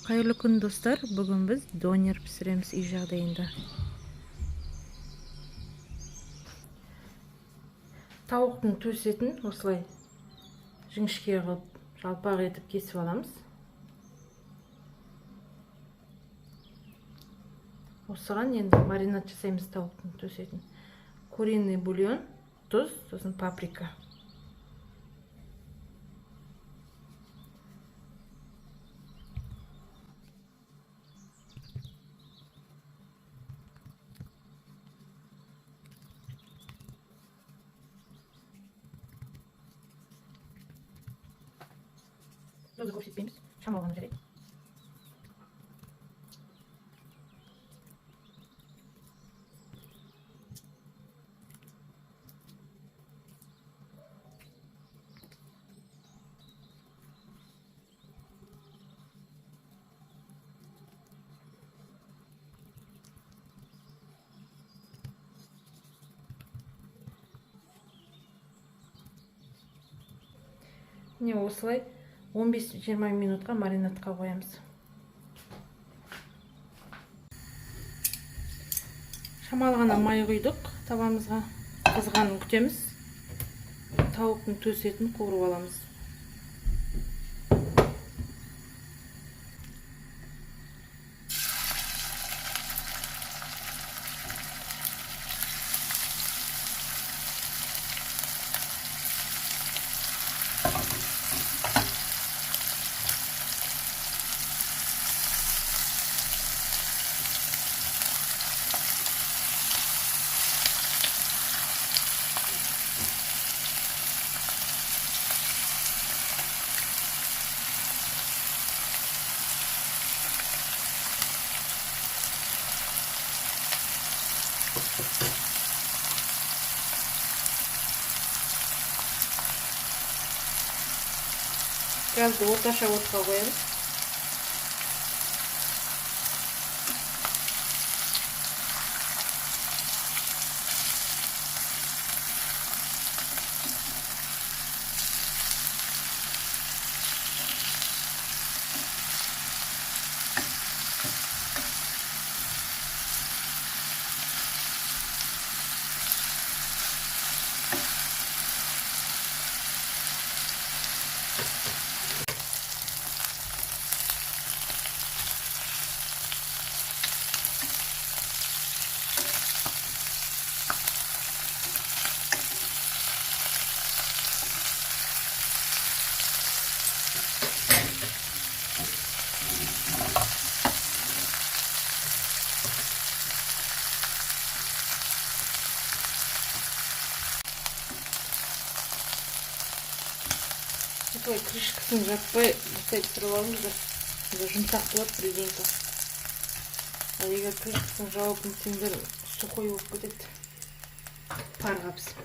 Қайырлы күн достар, бүгін біз донер пісіреміз үй жағдайында. Тауықтың төс етін осылай жіңішке қылып жалпақ етіп кесіп аламыз. Осыған енді маринад жасаймыз тауықтың төс етін. Куриный бульон, тұз, сосын паприка. Тұзды көрсетпейміз, шамалғаны жарайды. Міне осылай 15-20 минутқа маринадқа қоямыз. Шамалғана май құйдық табамызға. Қызғанын күтеміз. Тауықтың төс етін қуырып аламыз. Газды орташа отқа қоямыз. Осылай крышкасын жаппай осылай пісіріп алыңыздар. Жұмсақ болады президенті. Ал егер крышкасын жауып мүсеңдер сухой болып кетеді. Парға пісіп.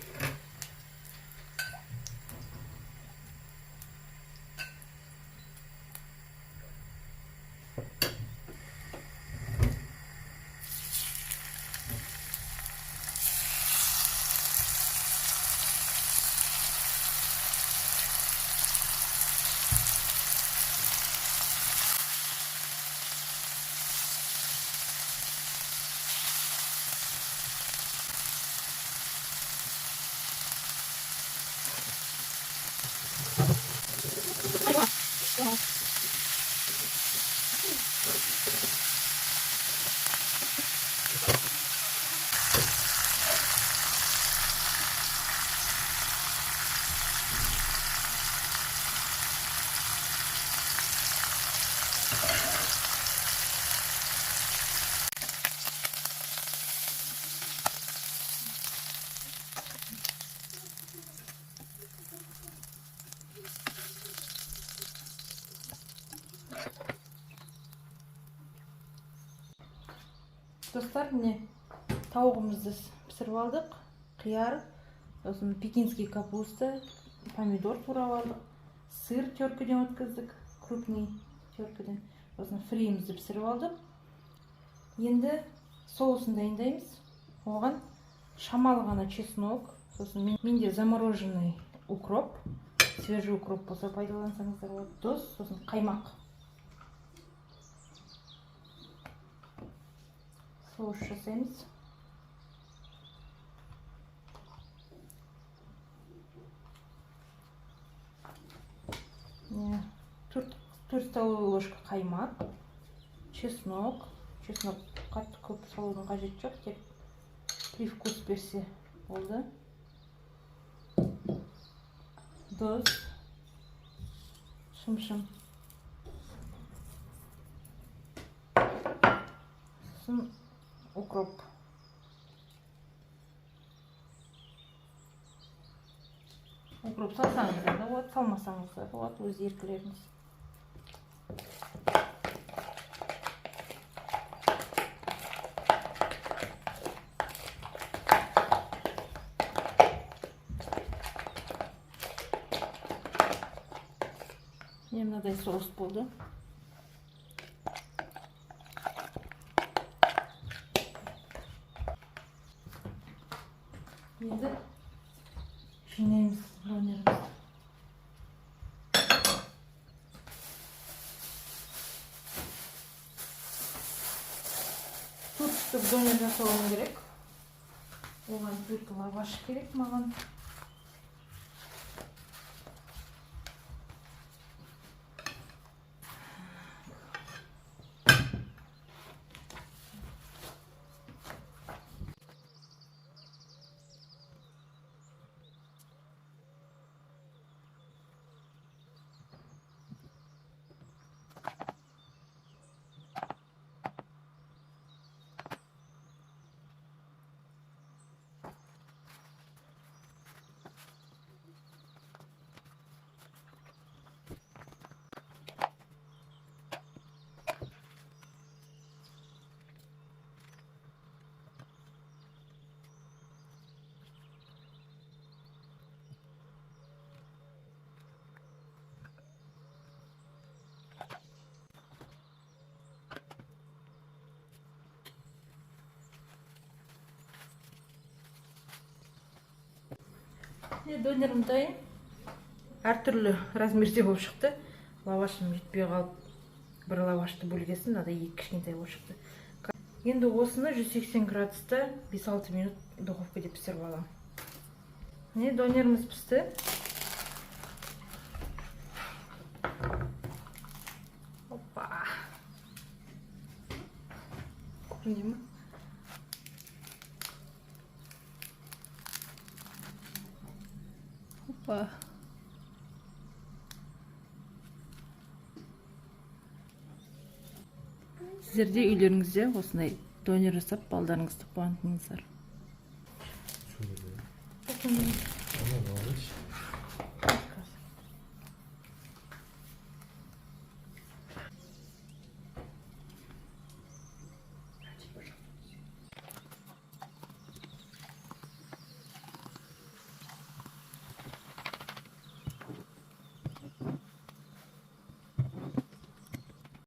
Достар, міне тауығымызды пісіріп алдық. Қияр, сосын пекинский капуста, помидор турап алдық. Сыр теркіден өткіздік, крупный теркіден. Сосын фриімізді пісіріп алдық. Енді соусын дайындаймыз. Оған шамалғана чеснок, сосын менде замороженный укроп, свежий укроп болса пайдалансаңыздар болады. Тұз, сосын қаймақ. соус жасаймыз. Төрт столовый ложка қаймақ, чеснок қатты көп салудың қажеті жоқ, тек привкус берсе болды. Тұз, шымшым, сосын укроп. Укроп салсаңыз да болады, салмасаңыз да болады, өз еркілеріңіз. Мынадай соус болды. Енді жинаймыз донерімізді. Төрт штук донер жасауым керек. Оған 4 лаваш керек маған. Донерім дайын. Әртүрлі размерде болып шықты. Лавашым жетпей қалып, бір лавашты бөлгесін, мынадай 2 кішкентай болып шықты. Енді осыны 180 градуста 5-6 минут духовкада пісіріп аламын. Донеріміз пісті. Опа. Көріне ме? Опа. Сіздер де үйлеріңізде осындай донер жасап балдарыңызды қуантыңыздар.